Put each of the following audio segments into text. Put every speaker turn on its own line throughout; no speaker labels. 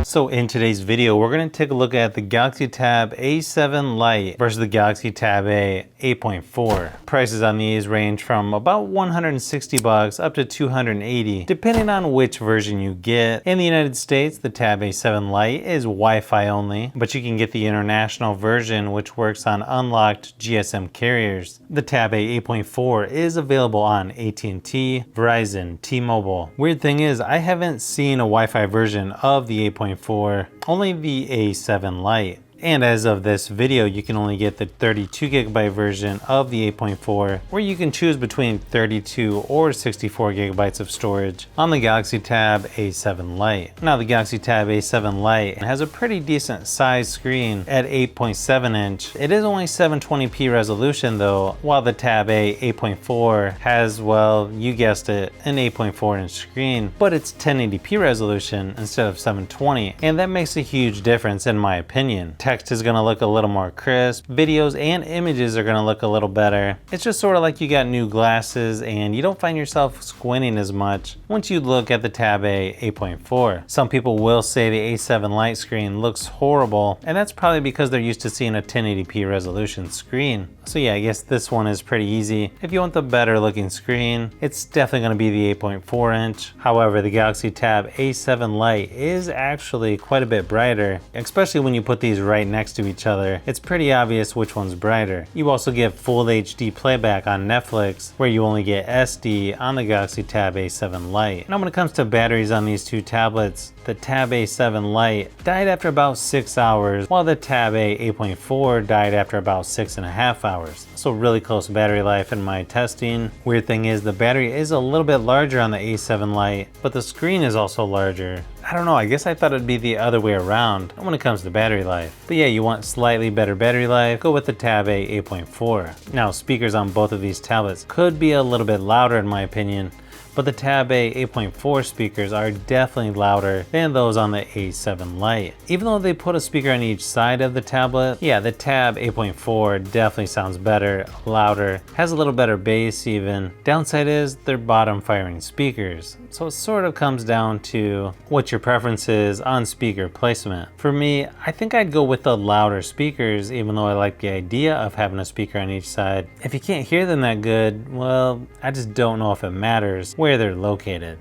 So in today's video, we're going to take a look at the Galaxy Tab A7 Lite versus the Galaxy Tab A 8.4. Prices on these range from about $160 up to $280, depending on which version you get. In the United States, the Tab A7 Lite is Wi-Fi only, but you can get the international version, which works on unlocked GSM carriers. The Tab A 8.4 is available on AT&T, Verizon, T-Mobile. Weird thing is, I haven't seen a Wi-Fi version of the 8.4, only the A7 Lite. And as of this video, you can only get the 32 gigabyte version of the 8.4, where you can choose between 32 or 64 gigabytes of storage on the Galaxy Tab A7 Lite. Now the Galaxy Tab A7 Lite has a pretty decent size screen at 8.7 inch. It is only 720p resolution though, while the Tab A 8.4 has, well, you guessed it, an 8.4 inch screen, but it's 1080p resolution instead of 720, and that makes a huge difference in my opinion. Text is going to look a little more crisp, videos and images are going to look a little better. It's just sort of like you got new glasses and you don't find yourself squinting as much once you look at the Tab A 8.4. Some people will say the A7 Lite screen looks horrible, and that's probably because they're used to seeing a 1080p resolution screen. So yeah, I guess this one is pretty easy. If you want the better looking screen, it's definitely going to be the 8.4 inch. However, the Galaxy Tab A7 Lite is actually quite a bit brighter, especially when you put these right next to each other. It's pretty obvious which one's brighter. You also get full HD playback on Netflix, where you only get SD on the Galaxy Tab A7 Lite. Now when it comes to batteries on these two tablets, the Tab A7 Lite died after about 6 hours, while the Tab A 8.4 died after about 6.5 hours. So really close battery life in my testing. Weird thing is the battery is a little bit larger on the A7 Lite, but the screen is also larger. I don't know, I guess I thought it'd be the other way around when it comes to battery life. But yeah, you want slightly better battery life, go with the Tab A 8.4. Now speakers on both of these tablets could be a little bit louder in my opinion, but the Tab A 8.4 speakers are definitely louder than those on the A7 Lite. Even though they put a speaker on each side of the tablet, yeah, the Tab 8.4 definitely sounds better, louder, has a little better bass even. Downside is they're bottom firing speakers, so it sort of comes down to what your preference is on speaker placement. For me, I think I'd go with the louder speakers, even though I like the idea of having a speaker on each side. If you can't hear them that good, well, I just don't know if it matters where they're located.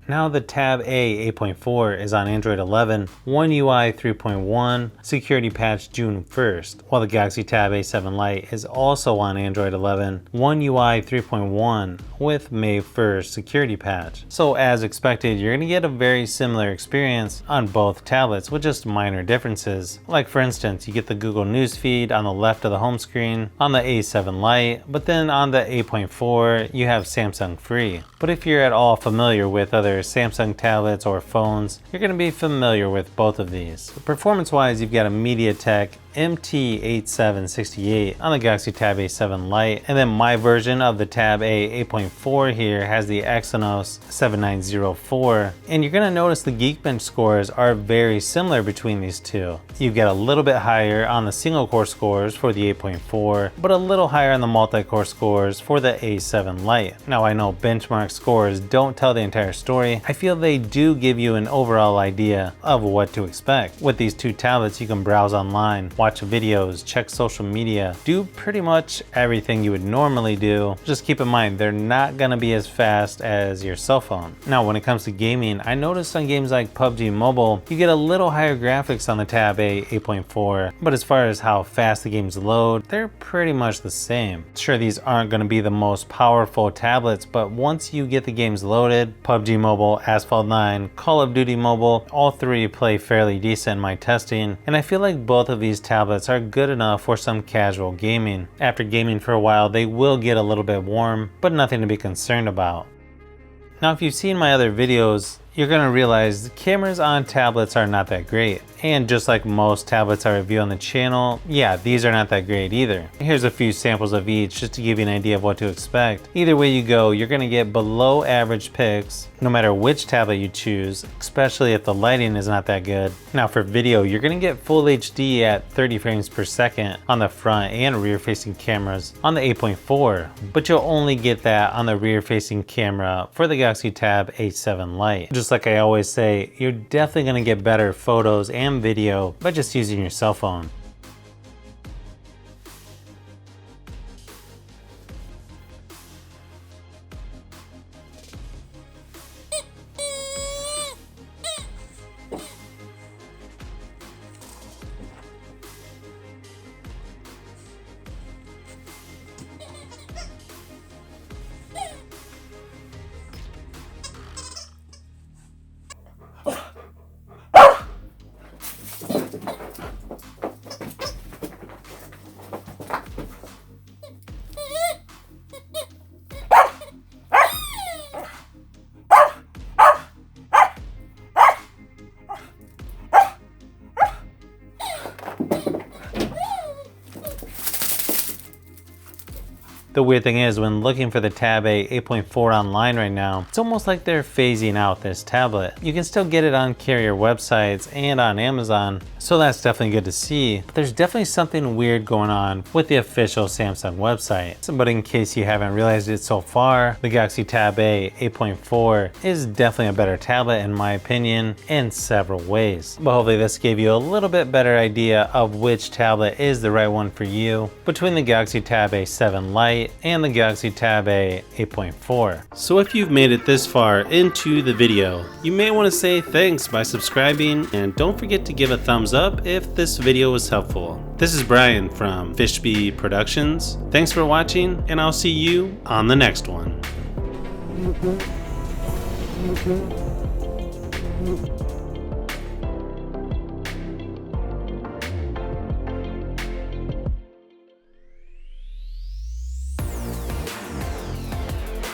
Now the Tab A 8.4 is on Android 11, One UI 3.1, security patch June 1st, while the Galaxy Tab A7 Lite is also on Android 11, One UI 3.1 with May 1st security patch. So as expected, you're going to get a very similar experience on both tablets with just minor differences. Like for instance, you get the Google News feed on the left of the home screen on the A7 Lite, but then on the 8.4 you have Samsung Free. But if you're at all familiar with other Samsung tablets or phones, you're going to be familiar with both of these. Performance-wise, you've got a MediaTek MT8768 on the Galaxy Tab A7 Lite, and then my version of the Tab A 8.4 here has the Exynos 7904, and you're going to notice the Geekbench scores are very similar between these two. You get a little bit higher on the single core scores for the 8.4, but a little higher on the multi-core scores for the A7 Lite. Now I know benchmark scores don't tell the entire story. I feel they do give you an overall idea of what to expect. With these two tablets, you can browse online, watch videos, check social media, do pretty much everything you would normally do. Just keep in mind, they're not gonna be as fast as your cell phone. Now, when it comes to gaming, I noticed on games like PUBG Mobile, you get a little higher graphics on the Tab A 8.4, but as far as how fast the games load, they're pretty much the same. Sure, these aren't gonna be the most powerful tablets, but once you get the games loaded, PUBG Mobile, Asphalt 9, Call of Duty Mobile, all three play fairly decent in my testing, and I feel like both of these tablets are good enough for some casual gaming. After gaming for a while, they will get a little bit warm, but nothing to be concerned about. Now, if you've seen my other videos, you're gonna realize the cameras on tablets are not that great. And just like most tablets I review on the channel, yeah, these are not that great either. Here's a few samples of each just to give you an idea of what to expect. Either way you go, you're gonna get below average pics, no matter which tablet you choose, especially if the lighting is not that good. Now for video, you're gonna get full HD at 30 frames per second on the front and rear facing cameras on the 8.4, but you'll only get that on the rear facing camera for the Galaxy Tab A7 Lite. Just like I always say, you're definitely gonna get better photos and video by just using your cell phone. The weird thing is, when looking for the Tab A 8.4 online right now, it's almost like they're phasing out this tablet. You can still get it on carrier websites and on Amazon, so that's definitely good to see. But there's definitely something weird going on with the official Samsung website. But in case you haven't realized it so far, the Galaxy Tab A 8.4 is definitely a better tablet in my opinion in several ways. But hopefully this gave you a little bit better idea of which tablet is the right one for you between the Galaxy Tab A7 Lite and the Galaxy Tab A 8.4. So if you've made it this far into the video, you may want to say thanks by subscribing, and don't forget to give a thumbs up if this video was helpful. This is Brian from Fishbee Productions. Thanks for watching, and I'll see you on the next one.